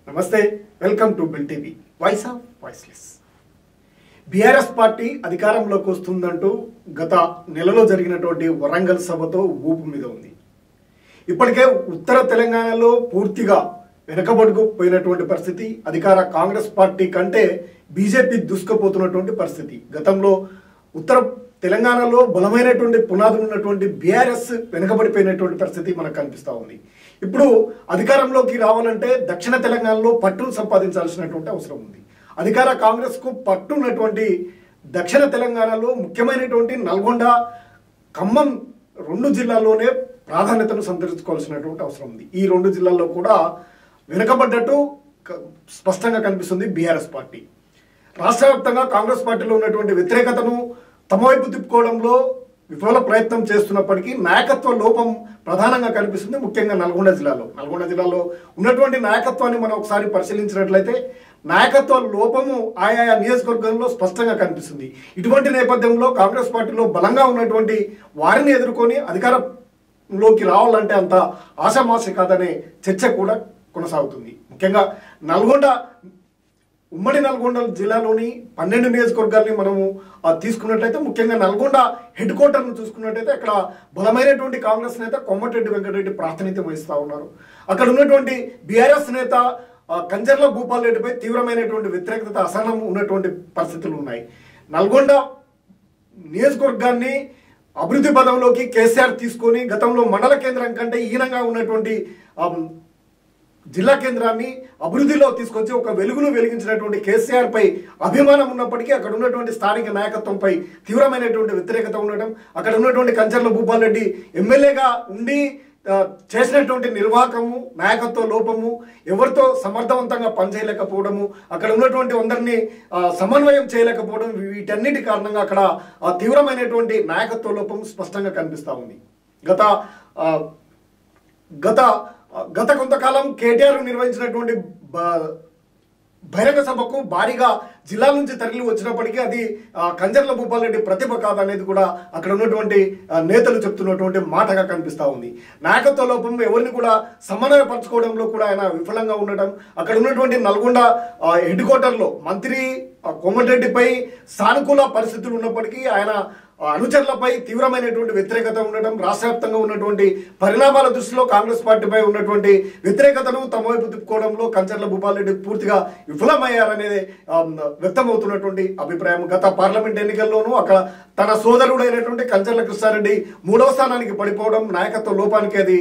నమస్తే welcome to bill TV voice of voiceless. BRS party అధికారంలోకి వస్తుందంటూ గత నెలలో జరిగినటువంటి వరంగల్ సభతో ఊపు మీద ఉంది. ఇప్పటికే ఉత్తర తెలంగాణలో పూర్తిగా వెనకబడుకు పోయినటువంటి పరిస్థితి, అధికార కాంగ్రెస్ పార్టీ కంటే బీజేపీ దూసుకుపోతున్నటువంటి పరిస్థితి. గతంలో ఉత్తర తెలంగాణలో బలమైనటువంటి పునాదులు ఉన్నటువంటి బీఆర్ఎస్ వెనుకబడిపోయినటువంటి పరిస్థితి మనకు కనిపిస్తూ ఉంది. ఇప్పుడు అధికారంలోకి రావాలంటే దక్షిణ తెలంగాణలో పట్టును సంపాదించాల్సినటువంటి అవసరం ఉంది. అధికార కాంగ్రెస్కు పట్టు ఉన్నటువంటి దక్షిణ తెలంగాణలో ముఖ్యమైనటువంటి నల్గొండ, ఖమ్మం రెండు జిల్లాల్లోనే ప్రాధాన్యతను సంతరించుకోవాల్సినటువంటి అవసరం ఉంది. ఈ రెండు జిల్లాల్లో కూడా వెనుకబడ్డట్టు స్పష్టంగా కనిపిస్తుంది బీఆర్ఎస్ పార్టీ. రాష్ట్ర వ్యాప్తంగా కాంగ్రెస్ పార్టీలో ఉన్నటువంటి వ్యతిరేకతను తమ వైపు తిప్పుకోవడంలో విఫల ప్రయత్నం చేస్తున్నప్పటికీ నాయకత్వ లోపం ప్రధానంగా కనిపిస్తుంది. ముఖ్యంగా నల్గొండ జిల్లాలో ఉన్నటువంటి నాయకత్వాన్ని మనం ఒకసారి పరిశీలించినట్లయితే నాయకత్వ లోపము ఆయా నియోజకవర్గంలో స్పష్టంగా కనిపిస్తుంది. ఇటువంటి నేపథ్యంలో కాంగ్రెస్ పార్టీలో బలంగా ఉన్నటువంటి వారిని ఎదుర్కొని అధికారంలోకి రావాలంటే అంత ఆషామాషి కాదనే చర్చ కూడా కొనసాగుతుంది. ముఖ్యంగా ఉమ్మడి నల్గొండ జిల్లాలోని 12 నియోజకవర్గాల్ని మనము తీసుకున్నట్లయితే, ముఖ్యంగా నల్గొండ హెడ్ క్వార్టర్ను చూసుకున్నట్లయితే అక్కడ బలమైనటువంటి కాంగ్రెస్ నేత కోమటిరెడ్డి వెంకటరెడ్డి ప్రాతినిధ్యం వహిస్తూ ఉన్నారు. అక్కడ ఉన్నటువంటి బీఆర్ఎస్ నేత కంజర్ల భూపాల్ రెడ్డిపై తీవ్రమైనటువంటి వ్యతిరేకత, అసహనం ఉన్నటువంటి పరిస్థితులు ఉన్నాయి. నల్గొండ నియోజకవర్గాన్ని అభివృద్ధి పదంలోకి కేసీఆర్ తీసుకొని గతంలో మండల కేంద్రం కంటే ఈనంగా ఉన్నటువంటి జిల్లా కేంద్రాన్ని అభివృద్ధిలో తీసుకొచ్చి ఒక వెలుగును వెలిగించినటువంటి కేసీఆర్ పై అభిమానం ఉన్నప్పటికీ అక్కడ ఉన్నటువంటి స్థానిక నాయకత్వంపై తీవ్రమైనటువంటి వ్యతిరేకత ఉండటం, అక్కడ ఉన్నటువంటి కంచర్ల భూపాల్ రెడ్డి ఎమ్మెల్యేగా ఉండి చేసినటువంటి నిర్వాహకము, నాయకత్వ లోపము, ఎవరితో సమర్థవంతంగా పనిచేయలేకపోవడము, అక్కడ ఉన్నటువంటి అందరినీ సమన్వయం చేయలేకపోవడం, వీటన్నిటి కారణంగా అక్కడ తీవ్రమైనటువంటి నాయకత్వ లోపం స్పష్టంగా కనిపిస్తూ ఉంది. గత కొంతకాలం కేటీఆర్ నిర్వహించినటువంటి బహిరంగ సభకు భారీగా జిల్లా నుంచి తరలి వచ్చినప్పటికీ అది కంజర్ల భూపాల్ రెడ్డి ప్రతిభ కాదనేది కూడా అక్కడ ఉన్నటువంటి నేతలు చెప్తున్నటువంటి మాటగా కనిపిస్తూ ఉంది. నాయకత్వ లోపం, ఎవరిని కూడా సమన్వయపరచుకోవడంలో కూడా ఆయన విఫలంగా ఉండటం, అక్కడ ఉన్నటువంటి నల్గొండ హెడ్ క్వార్టర్లో మంత్రి కోమటిరెడ్డిపై సానుకూల పరిస్థితులు ఉన్నప్పటికీ ఆయన అనుచరులపై తీవ్రమైనటువంటి వ్యతిరేకత ఉండటం, రాష్ట్ర వ్యాప్తంగా ఉన్నటువంటి పరిణామాల దృష్టిలో కాంగ్రెస్ పార్టీపై ఉన్నటువంటి వ్యతిరేకతను తమ వైపు తిప్పుకోవడంలో కంచర్ల భూపాల్ రెడ్డి పూర్తిగా విఫలమయ్యారనేది వ్యక్తమవుతున్నటువంటి అభిప్రాయం. గత పార్లమెంట్ ఎన్నికల్లోనూ అక్కడ తన సోదరుడైనటువంటి కంచర్ల కృష్ణారెడ్డి 3వ స్థానానికి పడిపోవడం, నాయకత్వ లోపానికి అది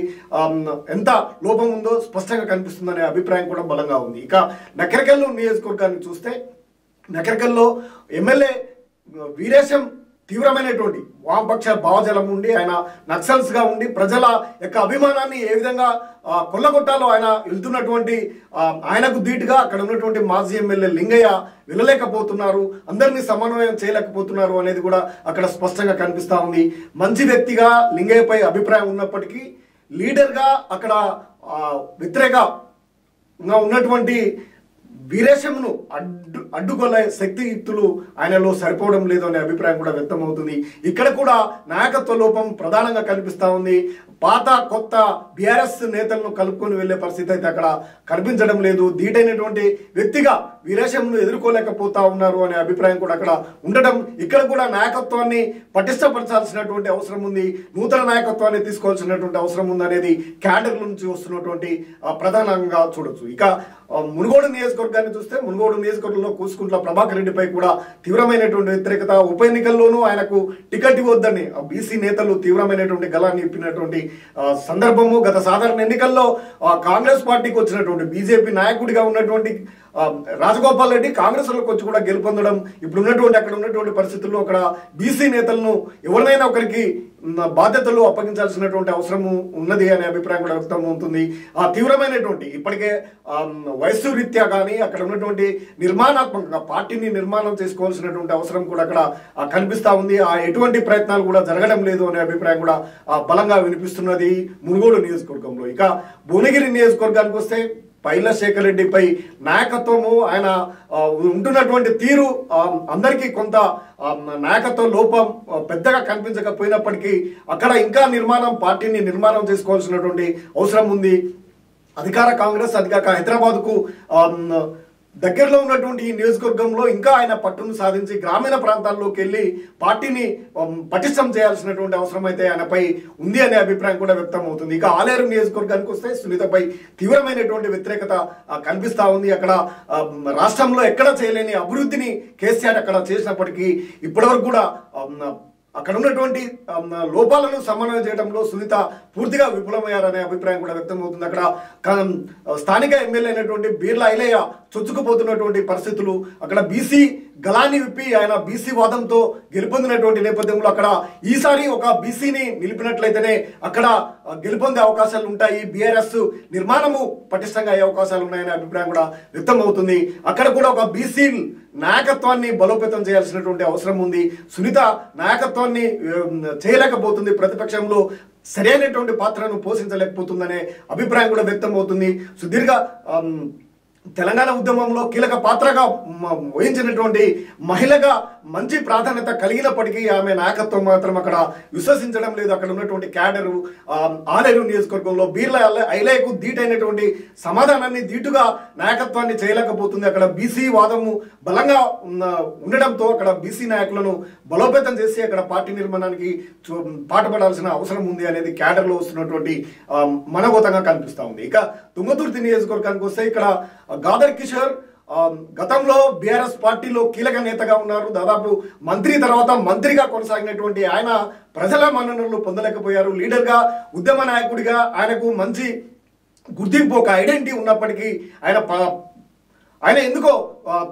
ఎంత లోపం ఉందో స్పష్టంగా కనిపిస్తుందనే అభిప్రాయం కూడా బలంగా ఉంది. ఇక నకరికల్ నియోజకవర్గాన్ని చూస్తే నకరికల్లో ఎమ్మెల్యే వీరేశం తీవ్రమైనటువంటి వామపక్ష భావజలం ఉండి ఆయన నక్సల్స్గా ఉండి ప్రజల యొక్క అభిమానాన్ని ఏ విధంగా కొల్లగొట్టాలో ఆయన వెళ్తున్నటువంటి ఆయనకు ధీటుగా అక్కడ ఉన్నటువంటి మాజీ ఎమ్మెల్యే లింగయ్య వెళ్ళలేకపోతున్నారు, అందరినీ సమన్వయం చేయలేకపోతున్నారు అనేది కూడా అక్కడ స్పష్టంగా కనిపిస్తూ ఉంది. మంచి వ్యక్తిగా లింగయ్యపై అభిప్రాయం ఉన్నప్పటికీ లీడర్గా అక్కడ వ్యతిరేకంగా ఉన్నటువంటి వీరేశంను అడ్డుకొల్లే శక్తియుక్తులు ఆయనలో సరిపోవడం లేదు అనే అభిప్రాయం కూడా వ్యక్తమవుతుంది. ఇక్కడ కూడా నాయకత్వ లోపం ప్రధానంగా కనిపిస్తూ ఉంది. పాత కొత్త బీఆర్ఎస్ నేతలను కలుపుకొని వెళ్లే పరిస్థితి అయితే అక్కడ కనిపించడం లేదు. ధీటైనటువంటి వ్యక్తిగా వీరేశంను ఎదుర్కోలేకపోతా ఉన్నారు అనే అభిప్రాయం కూడా అక్కడ ఉండడం, ఇక్కడ కూడా నాయకత్వాన్ని పటిష్టపరచాల్సినటువంటి అవసరం ఉంది, నూతన నాయకత్వాన్ని తీసుకోవాల్సినటువంటి అవసరం ఉంది అనేది క్యాడర్ల నుంచి వస్తున్నటువంటి ప్రధానంగా చూడొచ్చు. ఇక మునుగోడు నియోజకవర్గాన్ని చూస్తే మునుగోడు నియోజకవర్గంలో కూసుకుంట్ల ప్రభాకర్ రెడ్డిపై కూడా తీవ్రమైనటువంటి వ్యతిరేకత, ఉప ఎన్నికల్లోనూ ఆయనకు టికెట్ ఇవ్వద్దని బీసీ నేతలు తీవ్రమైనటువంటి గలాన్ని ఇప్పినటువంటి సందర్భము. గత సాధారణ ఎన్నికల్లో కాంగ్రెస్ పార్టీకి వచ్చినటువంటి బీజేపీ నాయకుడిగా ఉన్నటువంటి రాజగోపాల్ రెడ్డి కాంగ్రెస్లోకి వచ్చి కూడా గెలుపొందడం, ఇప్పుడు ఉన్నటువంటి అక్కడ ఉన్నటువంటి పరిస్థితుల్లో అక్కడ బీసీ నేతలను ఎవరినైనా ఒకరికి బాధ్యతలు అప్పగించాల్సినటువంటి అవసరము ఉన్నది అనే అభిప్రాయం కూడా వ్యక్తమవుతుంది. తీవ్రమైనటువంటి ఇప్పటికే వయస్సు రీత్యా కానీ అక్కడ ఉన్నటువంటి నిర్మాణాత్మకంగా పార్టీని నిర్మాణం చేసుకోవాల్సినటువంటి అవసరం కూడా అక్కడ కనిపిస్తూ ఉంది. ఎటువంటి ప్రయత్నాలు కూడా జరగడం లేదు అనే అభిప్రాయం కూడా బలంగా వినిపిస్తున్నది మునుగోడు నియోజకవర్గంలో. ఇక భువనగిరి నియోజకవర్గానికి వస్తే పైల శేఖర్ రెడ్డిపై నాయకత్వము, ఆయన ఉంటున్నటువంటి తీరు అందరికీ కొంత నాయకత్వ లోపం పెద్దగా కనిపించకపోయినప్పటికీ అక్కడ ఇంకా పార్టీని నిర్మాణం చేసుకోవాల్సినటువంటి అవసరం ఉంది. అధికార కాంగ్రెస్ అధికార హైదరాబాద్కు దగ్గరలో ఉన్నటువంటి ఈ నియోజకవర్గంలో ఇంకా ఆయన పట్టును సాధించి గ్రామీణ ప్రాంతాల్లోకి వెళ్ళి పార్టీని పటిష్టం చేయాల్సినటువంటి అవసరం అయితే ఆయనపై ఉంది అనే అభిప్రాయం కూడా వ్యక్తం అవుతుంది. ఇక ఆలేరు నియోజకవర్గానికి వస్తే సునీతపై తీవ్రమైనటువంటి వ్యతిరేకత కనిపిస్తా ఉంది. అక్కడ రాష్ట్రంలో ఎక్కడ చేయలేని అభివృద్ధిని కేసీఆర్ అక్కడ చేసినప్పటికీ ఇప్పటివరకు కూడా అక్కడ ఉన్నటువంటి లోపాలను సమన్వయం చేయడంలో సునీత పూర్తిగా విఫలమయ్యారనే అభిప్రాయం కూడా వ్యక్తం అవుతుంది. అక్కడ స్థానిక ఎమ్మెల్యే అయినటువంటి బీర్లా ఐలయ్య చొచ్చుకుపోతున్నటువంటి పరిస్థితులు, అక్కడ బీసీ గలాన్ని విప్పి ఆయన బీసీ వాదంతో గెలుపొందినటువంటి నేపథ్యంలో అక్కడ ఈసారి ఒక బీసీని నిలిపినట్లయితేనే అక్కడ గెలుపొందే అవకాశాలు ఉంటాయి, బీఆర్ఎస్ నిర్మాణము పటిష్టంగా అయ్యే అవకాశాలు ఉన్నాయనే అభిప్రాయం కూడా వ్యక్తం అవుతుంది. అక్కడ కూడా ఒక బీసీ నాయకత్వాన్ని బలోపేతం చేయాల్సినటువంటి అవసరం ఉంది. సునీత నాయకత్వాన్ని చేయలేకపోతుంది, ప్రతిపక్షంలో సరైనటువంటి పాత్రను పోషించలేకపోతుందనే అభిప్రాయం కూడా వ్యక్తం అవుతుంది. సుదీర్ఘ తెలంగాణ ఉద్యమంలో కీలక పాత్రగా వహించినటువంటి మహిళగా మంచి ప్రాధాన్యత కలిగినప్పటికీ ఆమె నాయకత్వం మాత్రం అక్కడ విశ్వసించడం లేదు. అక్కడ ఉన్నటువంటి క్యాడరు ఆలేరు నియోజకవర్గంలో బీర్లా ఐలయ్యకు ధీటైనటువంటి సమాధానాన్ని ధీటుగా నాయకత్వాన్ని చేయలేకపోతుంది. అక్కడ బీసీ వాదము బలంగా ఉండడంతో అక్కడ బీసీ నాయకులను బలోపేతం చేసి అక్కడ పార్టీ నిర్మాణానికి పాటుపడాల్సిన అవసరం ఉంది అనేది క్యాడర్లో వస్తున్నటువంటి మనోగతంగా కనిపిస్తూ ఉంది. ఇక తుంగతుర్తి నియోజకవర్గానికి వస్తే ఇక్కడ గాదర్ కిషోర్ గతంలో బీఆర్ఎస్ పార్టీలో కీలక నేతగా ఉన్నారు. దాదాపు మంత్రి తర్వాత మంత్రిగా కొనసాగినటువంటి ఆయన ప్రజల మన్ననలు పొందలేకపోయారు. లీడర్గా ఉద్యమ నాయకుడిగా ఆయనకు మంచి గుర్తింపు, ఒక ఐడెంటిటీ ఉన్నప్పటికీ ఆయన ఎందుకో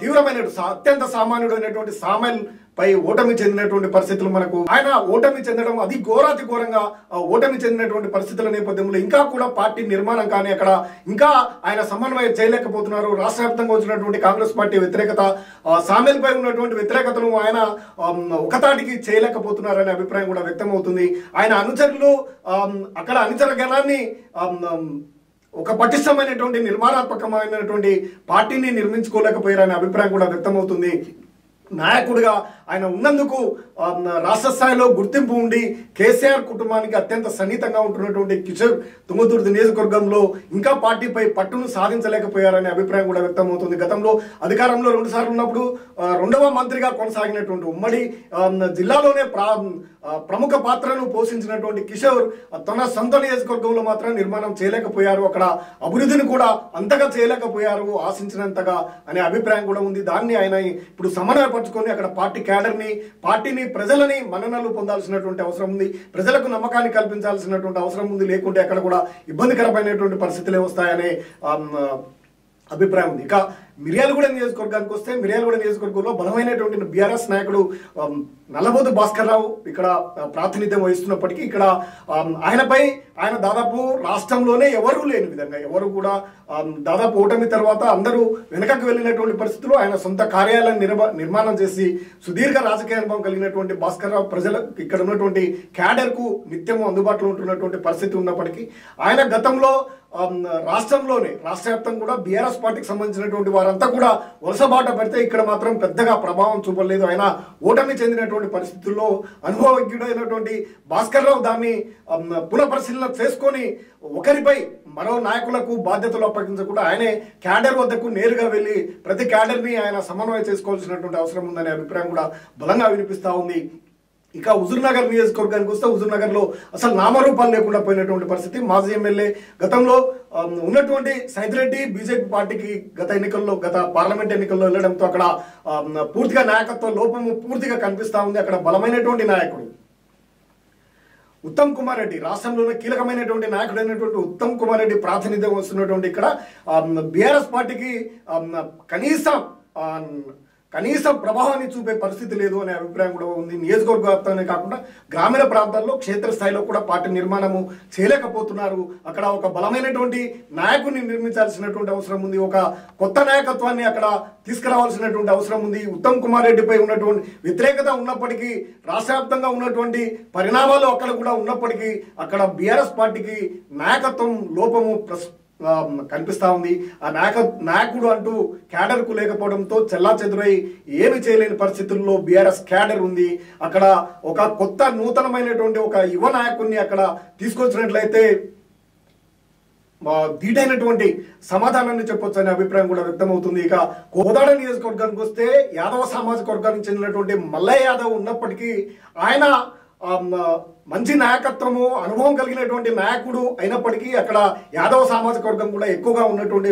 తీవ్రమైన అత్యంత సామాన్యుడు అయినటువంటి సామెల్ పై ఓటమి చెందినటువంటి పరిస్థితులు మనకు ఆయన ఓటమి చెందడం అది ఘోరాతి ఘోరంగా ఓటమి చెందినటువంటి పరిస్థితుల నేపథ్యంలో ఇంకా కూడా పార్టీ నిర్మాణం కానీ అక్కడ ఇంకా ఆయన సమన్వయం చేయలేకపోతున్నారు. రాష్ట్ర వ్యాప్తంగా వచ్చినటువంటి కాంగ్రెస్ పార్టీ వ్యతిరేకత, సామెల్ పై ఉన్నటువంటి వ్యతిరేకతను ఆయన ఒకతాటికి చేయలేకపోతున్నారనే అభిప్రాయం కూడా వ్యక్తం అవుతుంది. ఆయన అనుచరులు అక్కడ అనుచర గణాన్ని ఒక పటిష్టమైనటువంటి నిర్మాణాత్మకమైనటువంటి పార్టీని నిర్మించుకోలేకపోయారనే అభిప్రాయం కూడా వ్యక్తమవుతుంది. నాయకుడిగా ఆయన ఉన్నందుకు రాష్ట్ర స్థాయిలో గుర్తింపు ఉండి కేసీఆర్ కుటుంబానికి అత్యంత సన్నిహితంగా ఉంటున్నటువంటి కిషోర్ తుంగతుర్తి నియోజకవర్గంలో ఇంకా పార్టీపై పట్టును సాధించలేకపోయారనే అభిప్రాయం కూడా వ్యక్తమవుతుంది. గతంలో అధికారంలో 2 సార్లు ఉన్నప్పుడు 2వ మంత్రిగా కొనసాగినటువంటి ఉమ్మడి జిల్లాలోనే ప్రముఖ పాత్రను పోషించినటువంటి కిషోర్ తన సొంత నియోజకవర్గంలో మాత్రం నిర్మాణం చేయలేకపోయారు. అక్కడ అభివృద్ధిని కూడా అంతగా చేయలేకపోయారు ఆశించినంతగా అనే అభిప్రాయం కూడా ఉంది. దాన్ని ఆయన ఇప్పుడు సమన్వయపరుచుకొని అక్కడ పార్టీ క్యాడర్ని, పార్టీని, ప్రజలని మన్ననలు పొందాల్సినటువంటి అవసరం ఉంది. ప్రజలకు నమ్మకాన్ని కల్పించాల్సినటువంటి అవసరం ఉంది. లేకుంటే అక్కడ కూడా ఇబ్బందికరమైనటువంటి పరిస్థితులే వస్తాయనే అభిప్రాయం ఉంది. ఇక మిర్యాలగూడ నియోజకవర్గానికి వస్తే మిర్యాలగూడ నియోజకవర్గంలో బలమైనటువంటి బీఆర్ఎస్ నాయకుడు నల్లబోతు భాస్కర్ రావు ఇక్కడ ప్రాతినిధ్యం వహిస్తున్నప్పటికీ ఇక్కడ ఆయన దాదాపు రాష్ట్రంలోనే ఎవరూ లేని విధంగా ఎవరు కూడా దాదాపు ఓటమి తర్వాత అందరూ వెనకకు వెళ్ళినటువంటి పరిస్థితుల్లో ఆయన సొంత కార్యాలయాన్ని నిర్మాణం చేసి సుదీర్ఘ రాజకీయ అనుభవం కలిగినటువంటి భాస్కర్ రావు ప్రజలకు ఇక్కడ ఉన్నటువంటి క్యాడర్కు నిత్యము అందుబాటులో ఉంటున్నటువంటి పరిస్థితి ఉన్నప్పటికీ ఆయన గతంలో రాష్ట్రంలోనే రాష్ట్ర వ్యాప్తంగా కూడా బీఆర్ఎస్ పార్టీకి సంబంధించినటువంటి వారంతా కూడా వలసబాట పెడితే ఇక్కడ మాత్రం పెద్దగా ప్రభావం చూపలేదు. ఆయన ఓటమి చెందినటువంటి పరిస్థితుల్లో అనుభవజ్ఞుడైనటువంటి భాస్కర్ రావు దాన్ని పునఃపరిశీలన చేసుకొని ఒకరిపై మరో నాయకులకు బాధ్యతలు అప్పగించకుండా ఆయనే క్యాడర్ వద్దకు నేరుగా వెళ్ళి ప్రతి క్యాడర్ని ఆయన సమన్వయం చేసుకోవాల్సినటువంటి అవసరం ఉందనే అభిప్రాయం కూడా బలంగా వినిపిస్తూ ఉంది. ఇక హుజూర్నగర్ నియోజకవర్గానికి వస్తే హుజూర్నగర్లో అసలు నామరూపాలు లేకుండా పోయినటువంటి పరిస్థితి. మాజీ ఎమ్మెల్యే గతంలో ఉన్నటువంటి సైదిరెడ్డి బీజేపీ పార్టీకి గత పార్లమెంట్ ఎన్నికల్లో వెళ్ళడంతో అక్కడ పూర్తిగా నాయకత్వ లోపము పూర్తిగా కనిపిస్తూ ఉంది. అక్కడ బలమైనటువంటి నాయకుడు ఉత్తమ్ కుమార్ రెడ్డి, రాష్ట్రంలోనే కీలకమైనటువంటి నాయకుడైనటువంటి ఉత్తమ్ కుమార్ రెడ్డి ప్రాతినిధ్యం వస్తున్నటువంటి ఇక్కడ బీఆర్ఎస్ పార్టీకి కనీసం ప్రభావాన్ని చూపే పరిస్థితి లేదు అనే అభిప్రాయం కూడా ఉంది. నియోజకవర్గ వ్యాప్తంగానే కాకుండా గ్రామీణ ప్రాంతాల్లో క్షేత్రస్థాయిలో కూడా పార్టీ నిర్మాణము చేయలేకపోతున్నారు. అక్కడ ఒక బలమైనటువంటి నాయకుడిని నిర్మించాల్సినటువంటి అవసరం ఉంది. ఒక కొత్త నాయకత్వాన్ని అక్కడ తీసుకురావాల్సినటువంటి అవసరం ఉంది. ఉత్తమ్ కుమార్ రెడ్డిపై ఉన్నటువంటి వ్యతిరేకత ఉన్నప్పటికీ, రాష్ట్ర వ్యాప్తంగా ఉన్నటువంటి పరిణామాలు అక్కడ కూడా ఉన్నప్పటికీ అక్కడ బీఆర్ఎస్ పార్టీకి నాయకత్వం లోపము కనిపిస్తా ఉంది. ఆ నాయకుడు అంటూ క్యాడర్ కు లేకపోవడంతో చెల్లాచెదురై ఏమి చేయలేని పరిస్థితుల్లో బీఆర్ఎస్ క్యాడర్ ఉంది. అక్కడ ఒక కొత్త నూతనమైనటువంటి ఒక యువ నాయకుడిని అక్కడ తీసుకొచ్చినట్లయితే ధీటైనటువంటి సమాధానాన్ని చెప్పొచ్చు అనే అభిప్రాయం కూడా వ్యక్తమవుతుంది. ఇక కోదాడ నియోజకవర్గానికి వస్తే యాదవ సామాజిక వర్గానికి చెందినటువంటి మల్లయ్య యాదవ్ ఉన్నప్పటికీ ఆయన మంచి నాయకత్వము అనుభవం కలిగినటువంటి నాయకుడు అయినప్పటికీ అక్కడ యాదవ సామాజిక వర్గం కూడా ఎక్కువగా ఉన్నటువంటి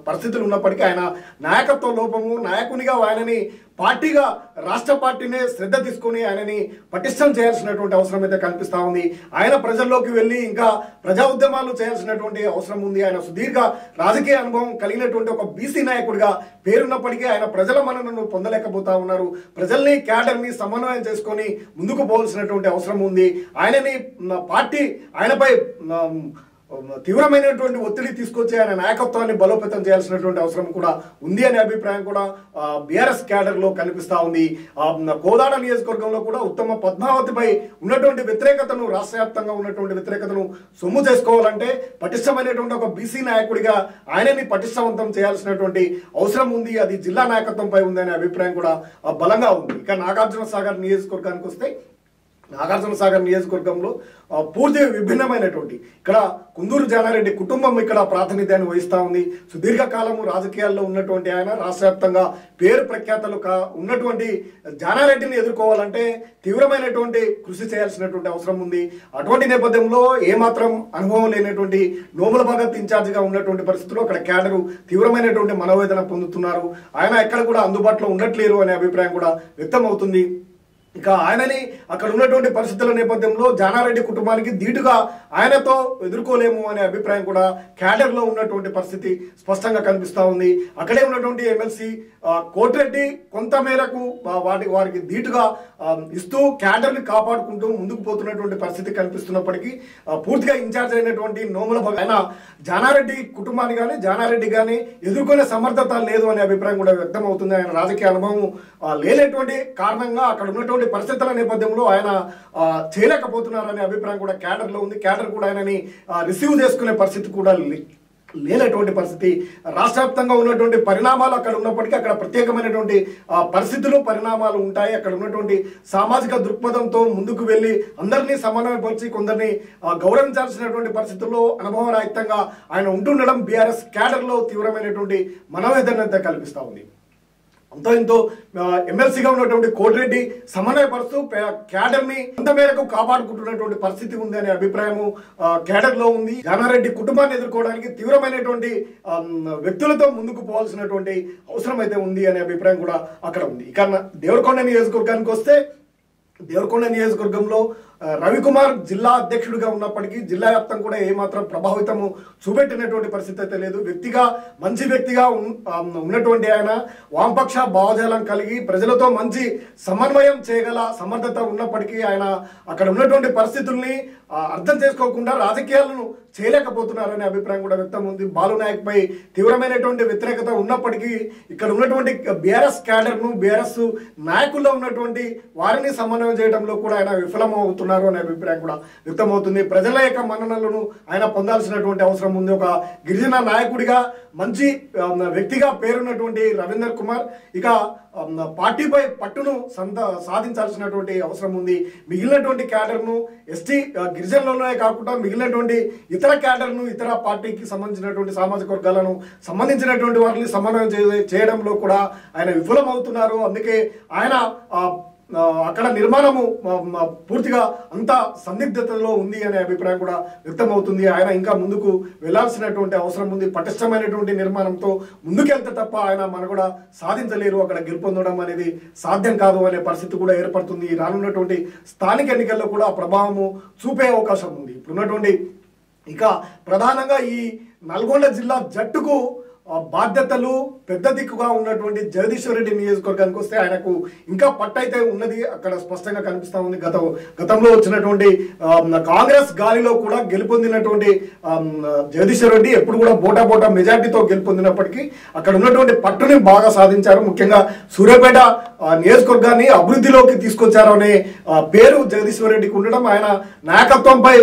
పరిస్థితులు ఉన్నప్పటికీ ఆయన నాయకత్వ లోపము, నాయకునిగా ఆయనని పార్టీగా రాష్ట్ర పార్టీనే శ్రద్ధ తీసుకొని ఆయనని పటిష్టం చేయాల్సినటువంటి అవసరం అయితే కనిపిస్తూ ఉంది. ఆయన ప్రజల్లోకి వెళ్ళి ఇంకా ప్రజా ఉద్యమాలు చేయాల్సినటువంటి అవసరం ఉంది. ఆయన సుదీర్ఘ రాజకీయ అనుభవం కలిగినటువంటి ఒక బీసీ నాయకుడిగా పేరున్నప్పటికీ ఆయన ప్రజల మన్ననను పొందలేకపోతా ఉన్నారు. ప్రజల్ని క్యాడర్ని సమన్వయం చేసుకొని ముందుకు పోవాల్సినటువంటి అవసరం ఉంది. ఆయనని పార్టీ ఆయనపై తీవ్రమైనటువంటి ఒత్తిడి తీసుకొచ్చి ఆయన నాయకత్వాన్ని బలోపేతం చేయాల్సినటువంటి అవసరం కూడా ఉంది అనే అభిప్రాయం కూడా బీఆర్ఎస్ క్యాడర్ లో కనిపిస్తా ఉంది. కోదాడ నియోజకవర్గంలో కూడా ఉత్తమ పద్మావతిపై ఉన్నటువంటి వ్యతిరేకతను, రాష్ట్ర వ్యాప్తంగా ఉన్నటువంటి వ్యతిరేకతను సొమ్ము చేసుకోవాలంటే పటిష్టమైనటువంటి ఒక బీసీ నాయకుడిగా ఆయనని పటిష్టవంతం చేయాల్సినటువంటి అవసరం ఉంది. అది జిల్లా నాయకత్వంపై ఉంది అనే అభిప్రాయం కూడా బలంగా ఉంది. ఇక నాగార్జున సాగర్ నియోజకవర్గానికి వస్తే నాగార్జున సాగర్ నియోజకవర్గంలో పూర్తి విభిన్నమైనటువంటి ఇక్కడ కుందూరు జానారెడ్డి కుటుంబం ఇక్కడ ప్రాతినిధ్యాన్ని వహిస్తూ ఉంది. సుదీర్ఘకాలము రాజకీయాల్లో ఉన్నటువంటి ఆయన రాష్ట్ర వ్యాప్తంగా పేరు ప్రఖ్యాతలు ఉన్నటువంటి జానారెడ్డిని ఎదుర్కోవాలంటే తీవ్రమైనటువంటి కృషి చేయాల్సినటువంటి అవసరం ఉంది. అటువంటి నేపథ్యంలో ఏమాత్రం అనుభవం లేనటువంటి నోముల భగత్ ఇన్ఛార్జిగా ఉన్నటువంటి పరిస్థితుల్లో అక్కడ క్యాడరు తీవ్రమైనటువంటి మనోవేదన పొందుతున్నారు. ఆయన ఎక్కడ కూడా అందుబాటులో ఉండట్లేరు అనే అభిప్రాయం కూడా వ్యక్తం అవుతుంది. ఇక ఆయనని అక్కడ ఉన్నటువంటి పరిస్థితుల నేపథ్యంలో జానారెడ్డి కుటుంబానికి ధీటుగా ఆయనతో ఎదుర్కోలేము అనే అభిప్రాయం కూడా క్యాడర్లో ఉన్నటువంటి పరిస్థితి స్పష్టంగా కనిపిస్తూ ఉంది. అక్కడే ఉన్నటువంటి ఎమ్మెల్సీ కోటిరెడ్డి కొంత మేరకు వారికి ధీటుగా ఇస్తూ క్యాడర్ని కాపాడుకుంటూ ముందుకు పోతున్నటువంటి పరిస్థితి కనిపిస్తున్నప్పటికీ పూర్తిగా ఇన్ఛార్జ్ అయినటువంటి నోముల ఆయన జానారెడ్డి కుటుంబాన్ని కానీ జానారెడ్డి కానీ ఎదుర్కొనే సమర్థత లేదు అనే అభిప్రాయం కూడా వ్యక్తం అవుతుంది. ఆయన రాజకీయ అనుభవం లేనటువంటి కారణంగా అక్కడ ఉన్నటువంటి పరిస్థితుల నేపథ్యంలో ఆయన చేయలేకపోతున్నారనే అభిప్రాయం కూడా క్యాడర్ లో ఉంది. క్యాడర్ కూడా ఆయనని రిసీవ్ చేసుకునే పరిస్థితి కూడా లేనటువంటి పరిస్థితి. రాష్ట్ర వ్యాప్తంగా ఉన్నటువంటి పరిణామాలు అక్కడ ఉన్నప్పటికీ అక్కడ ప్రత్యేకమైనటువంటి పరిస్థితులు పరిణామాలు ఉంటాయి. అక్కడ ఉన్నటువంటి సామాజిక దృక్పథంతో ముందుకు వెళ్ళి అందరినీ సమన్వయపరిచి కొందరిని గౌరవించాల్సినటువంటి పరిస్థితుల్లో అనుభవరాహితంగా ఆయన ఉంటుండడం బీఆర్ఎస్ క్యాడర్ లో తీవ్రమైనటువంటి మనోవేదన కల్పిస్తూ ఉంది. అంతో ఇంతో ఎమ్మెల్సీగా ఉన్నటువంటి కోటిరెడ్డి సమన్వయపరుస్తూ క్యాడర్ని అంత మేరకు కాపాడుకుంటున్నటువంటి పరిస్థితి ఉంది అనే అభిప్రాయము క్యాడర్ లో ఉంది. జానారెడ్డి కుటుంబాన్ని ఎదుర్కోవడానికి తీవ్రమైనటువంటి వ్యక్తులతో ముందుకు పోవాల్సినటువంటి అవసరం అయితే ఉంది అనే అభిప్రాయం కూడా అక్కడ ఉంది. ఇక దేవరకొండ నియోజకవర్గానికి వస్తే దేవరకొండ నియోజకవర్గంలో రవికుమార్ జిల్లా అధ్యక్షుడిగా ఉన్నప్పటికీ జిల్లా వ్యాప్తం కూడా ఏమాత్రం ప్రభావితము చూపెట్టినటువంటి పరిస్థితి అయితే లేదు. మంచి వ్యక్తిగా ఉన్నటువంటి ఆయన వామపక్ష భావజాలం కలిగి ప్రజలతో మంచి సమన్వయం చేయగల సమర్థత ఉన్నప్పటికీ ఆయన అక్కడ ఉన్నటువంటి పరిస్థితుల్ని అర్థం చేసుకోకుండా రాజకీయాలను చేయలేకపోతున్నారనే అభిప్రాయం కూడా వ్యక్తం ఉంది. బాలునాయక్ పై తీవ్రమైనటువంటి వ్యతిరేకత ఉన్నప్పటికీ ఇక్కడ ఉన్నటువంటి బీఆర్ఎస్ క్యాడర్ను బీఆర్ఎస్ నాయకుల్లో ఉన్నటువంటి వారిని సమన్వయం చేయడంలో కూడా ఆయన విఫలమవుతున్నారు అనే అభిప్రాయం కూడా వ్యక్తమవుతుంది. ప్రజల యొక్క మన్ననలను ఆయన పొందాల్సినటువంటి అవసరం ఉంది. ఒక గిరిజన నాయకుడిగా మంచి వ్యక్తిగా పేరున్నటువంటి రవీందర్ కుమార్ ఇక పార్టీపై పట్టును సాధించాల్సినటువంటి అవసరం ఉంది. మిగిలినటువంటి క్యాడర్ను ఎస్టీ గిరిజనులనే కాకుండా మిగిలినటువంటి ఇతర క్యాడర్ను ఇతర పార్టీకి సంబంధించినటువంటి సామాజిక వర్గాలను సంబంధించినటువంటి వారిని సమన్వయం చేయడంలో కూడా ఆయన విఫలమవుతున్నారు. అందుకే ఆయన అక్కడ నిర్మాణము పూర్తిగా అంత సందిగ్ధతలో ఉంది అనే అభిప్రాయం కూడా వ్యక్తమవుతుంది. ఆయన ఇంకా ముందుకు వెళ్లాల్సినటువంటి అవసరం ఉంది. పటిష్టమైనటువంటి నిర్మాణంతో ముందుకెళ్తే తప్ప ఆయన మనుగడ సాధించలేరు. అక్కడ గెలుపొందడం అనేది సాధ్యం కాదు అనే పరిస్థితి కూడా ఏర్పడుతుంది. రానున్నటువంటి స్థానిక ఎన్నికల్లో కూడా ప్రభావము చూపే అవకాశం ఉంది. ఇప్పుడున్నటువంటి ఇక ప్రధానంగా ఈ నల్గొండ జిల్లా జట్టుకు బాధ్యతలు పెద్ద దిక్కుగా ఉన్నటువంటి జగదీశ్వర్ రెడ్డి నియోజకవర్గానికి వస్తే ఆయనకు ఇంకా పట్టయితే ఉన్నది అక్కడ స్పష్టంగా కనిపిస్తూ ఉంది. గతంలో వచ్చినటువంటి కాంగ్రెస్ గాలిలో కూడా గెలుపొందినటువంటి జగదీశ్వర్ రెడ్డి ఎప్పుడు కూడా బోటా మెజార్టీతో గెలుపొందినప్పటికీ అక్కడ ఉన్నటువంటి పట్టుని బాగా సాధించారు. ముఖ్యంగా సూర్యాపేట నియోజకవర్గాన్ని అభివృద్ధిలోకి తీసుకొచ్చారు అనే పేరు జగదీశ్వర్ రెడ్డికి ఉండడం ఆయన నాయకత్వంపై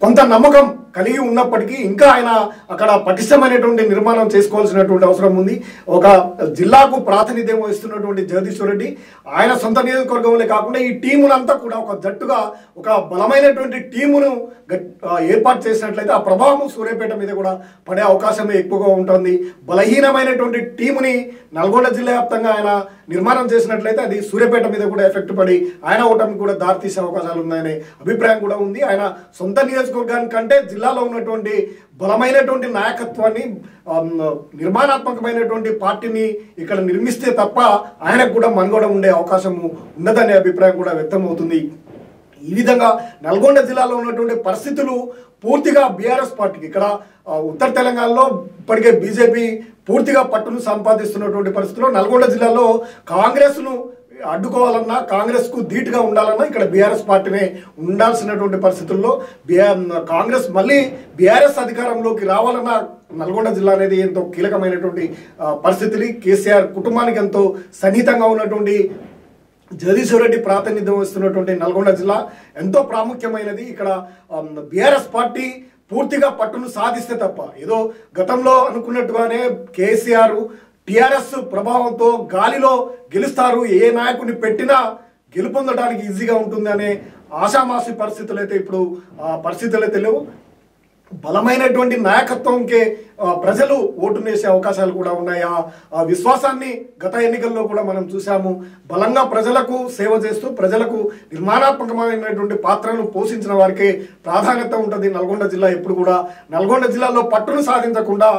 కొంత నమ్మకం కలిగి ఉన్నప్పటికీ ఇంకా ఆయన అక్కడ పటిష్టమైనటువంటి నిర్మాణం చేసుకోవాల్సినటువంటి అవసరం ఉంది. ఒక జిల్లాకు ప్రాతినిధ్యం వహిస్తున్నటువంటి జగదీశ్వర్ రెడ్డి ఆయన సొంత నియోజకవర్గంలో కాకుండా ఈ టీమునంతా కూడా ఒక జట్టుగా ఒక బలమైనటువంటి టీమును ఏర్పాటు చేసినట్లయితే ఆ ప్రభావం సూర్యాపేట మీద కూడా పడే అవకాశం ఎక్కువగా ఉంటుంది. బలహీనమైనటువంటి టీముని నల్గొండ జిల్లా వ్యాప్తంగా ఆయన నిర్మాణం చేసినట్లయితే అది సూర్యాపేట మీద కూడా ఎఫెక్ట్ పడి ఆయన ఓటమి కూడా దారితీసే అవకాశాలు ఉన్నాయనే అభిప్రాయం కూడా ఉంది. ఆయన సొంత నియోజకవర్గానికంటే జిల్లాలో ఉన్నటువంటి బలమైనటువంటి నాయకత్వాన్ని నిర్మాణాత్మకమైనటువంటి పార్టీని ఇక్కడ నిర్మిస్తే తప్ప ఆయనకు కూడా మనుగడ ఉండే అవకాశం ఉండదనే అభిప్రాయం కూడా వ్యక్తమవుతుంది. ఈ విధంగా నల్గొండ జిల్లాలో ఉన్నటువంటి పరిస్థితులు పూర్తిగా బీఆర్ఎస్ పార్టీకి ఇక్కడ ఉత్తర తెలంగాణలో ఇప్పటికే బీజేపీ పూర్తిగా పట్టును సంపాదిస్తున్నటువంటి పరిస్థితుల్లో నల్గొండ జిల్లాలో కాంగ్రెస్ను అడ్డుకోవాలన్నా కాంగ్రెస్కు ధీటుగా ఉండాలన్నా ఇక్కడ బీఆర్ఎస్ పార్టీనే ఉండాల్సినటువంటి పరిస్థితుల్లో కాంగ్రెస్ మళ్ళీ బీఆర్ఎస్ అధికారంలోకి రావాలన్నా నల్గొండ జిల్లా అనేది ఎంతో కీలకమైనటువంటి పరిస్థితులు. కేసీఆర్ కుటుంబానికి ఎంతో సన్నిహితంగా ఉన్నటువంటి జగదీశ్వర్ రెడ్డి ప్రాతినిధ్యం వహిస్తున్నటువంటి నల్గొండ జిల్లా ఎంతో ప్రాముఖ్యమైనది. ఇక్కడ బీఆర్ఎస్ పార్టీ పూర్తిగా పట్టును సాధిస్తే తప్ప ఏదో గతంలో అనుకున్నట్టుగానే కేసీఆర్ టీఆర్ఎస్ ప్రభావంతో గాలిలో గెలుస్తారు, ఏ నాయకుని పెట్టినా గెలుపొందడానికి ఈజీగా ఉంటుంది అనే ఆషామాషి పరిస్థితులు అయితే ఇప్పుడు పరిస్థితులు అయితే లేవు. బలమైనటువంటి నాయకత్వంకే ప్రజలు ఓటునేసే అవకాశాలు కూడా ఉన్నాయి. ఆ విశ్వాసాన్ని గత ఎన్నికల్లో కూడా మనం చూసాము. బలంగా ప్రజలకు సేవ చేస్తూ ప్రజలకు నిర్మాణాత్మకమైనటువంటి పాత్రను పోషించిన వారికే ప్రాధాన్యత ఉంటుంది. నల్గొండ జిల్లా ఎప్పుడు కూడా నల్గొండ జిల్లాలో పట్టును సాధించకుండా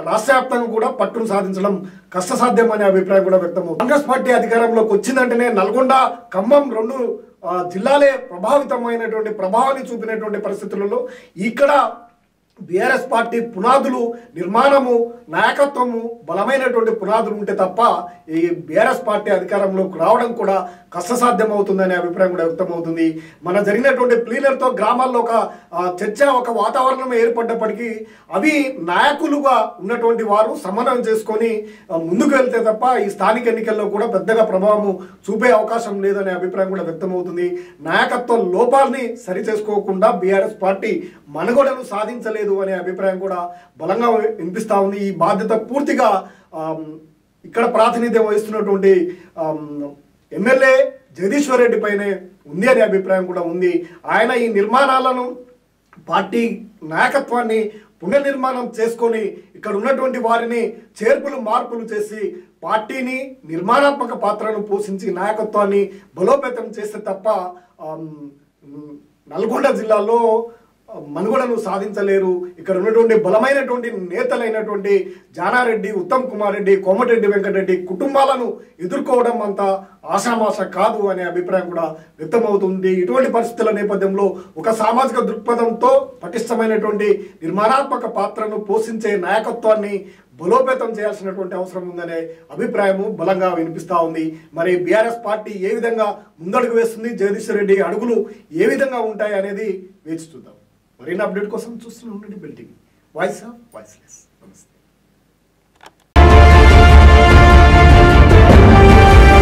రాష్ట్ర వ్యాప్తంగా కూడా పట్టును సాధించడం కష్టసాధ్యం అనే అభిప్రాయం కూడా వ్యక్తమవుతుంది. కాంగ్రెస్ పార్టీ అధికారంలోకి వచ్చిందంటేనే నల్గొండ ఖమ్మం రెండు జిల్లాలే ప్రభావితమైనటువంటి ప్రభావాన్ని చూపినటువంటి పరిస్థితులలో ఇక్కడ బీఆర్ఎస్ పార్టీ పునాదులు నిర్మాణము నాయకత్వము బలమైనటువంటి పునాదులు ఉంటే తప్ప ఈ బీఆర్ఎస్ పార్టీ అధికారంలోకి రావడం కూడా కష్టసాధ్యం అవుతుందనే అభిప్రాయం కూడా వ్యక్తమవుతుంది. మన జరిగినటువంటి ప్లీనర్తో గ్రామాల్లో ఒక చర్చ ఒక వాతావరణం ఏర్పడ్డప్పటికీ అవి నాయకులుగా ఉన్నటువంటి వారు సమన్వయం చేసుకొని ముందుకు వెళ్తే తప్ప ఈ స్థానిక ఎన్నికల్లో కూడా పెద్దగా ప్రభావం చూపే అవకాశం లేదనే అభిప్రాయం కూడా వ్యక్తమవుతుంది. నాయకత్వ లోపాలని సరి చేసుకోకుండా బీఆర్ఎస్ పార్టీ మనుగడను సాధించలేదు అనే అభిప్రాయం కూడా బలంగా వినిపిస్తా ఉంది. ఈ బాధ్యత పూర్తిగా ఇక్కడ ప్రాతినిధ్యం వహిస్తున్నటువంటి ఎమ్మెల్యే జగదీశ్వర్ రెడ్డి పైనే ఉంది అనే అభిప్రాయం కూడా ఉంది. ఆయన ఈ నిర్మాణాలను పార్టీ నాయకత్వాన్ని పునర్నిర్మాణం చేసుకొని ఇక్కడ ఉన్నటువంటి వారిని చేర్పులు మార్పులు చేసి పార్టీని నిర్మాణాత్మక పాత్రను పోషించి నాయకత్వాన్ని బలోపేతం చేస్తే తప్ప నల్గొండ జిల్లాలో మనుగడను సాధించలేరు. ఇక్కడ ఉన్నటువంటి బలమైనటువంటి నేతలైనటువంటి జానారెడ్డి, ఉత్తమ్ కుమార్ రెడ్డి, కోమటిరెడ్డి వెంకటరెడ్డి కుటుంబాలను ఎదుర్కోవడం అంత ఆషామాష కాదు అనే అభిప్రాయం కూడా వ్యక్తమవుతుంది. ఇటువంటి పరిస్థితుల నేపథ్యంలో ఒక సామాజిక దృక్పథంతో పటిష్టమైనటువంటి నిర్మాణాత్మక పాత్రను పోషించే నాయకత్వాన్ని బలోపేతం చేయాల్సినటువంటి అవసరం ఉందనే అభిప్రాయము బలంగా వినిపిస్తూ ఉంది. మరి బీఆర్ఎస్ పార్టీ ఏ విధంగా ముందడుగు వేస్తుంది, జగదీశ్వర్ రెడ్డి అడుగులు ఏ విధంగా ఉంటాయి అనేది వేచి చూద్దాం. మరిన్ని అప్డేట్ కోసం చూస్తూనే ఉండండి bell TV, voice of voiceless.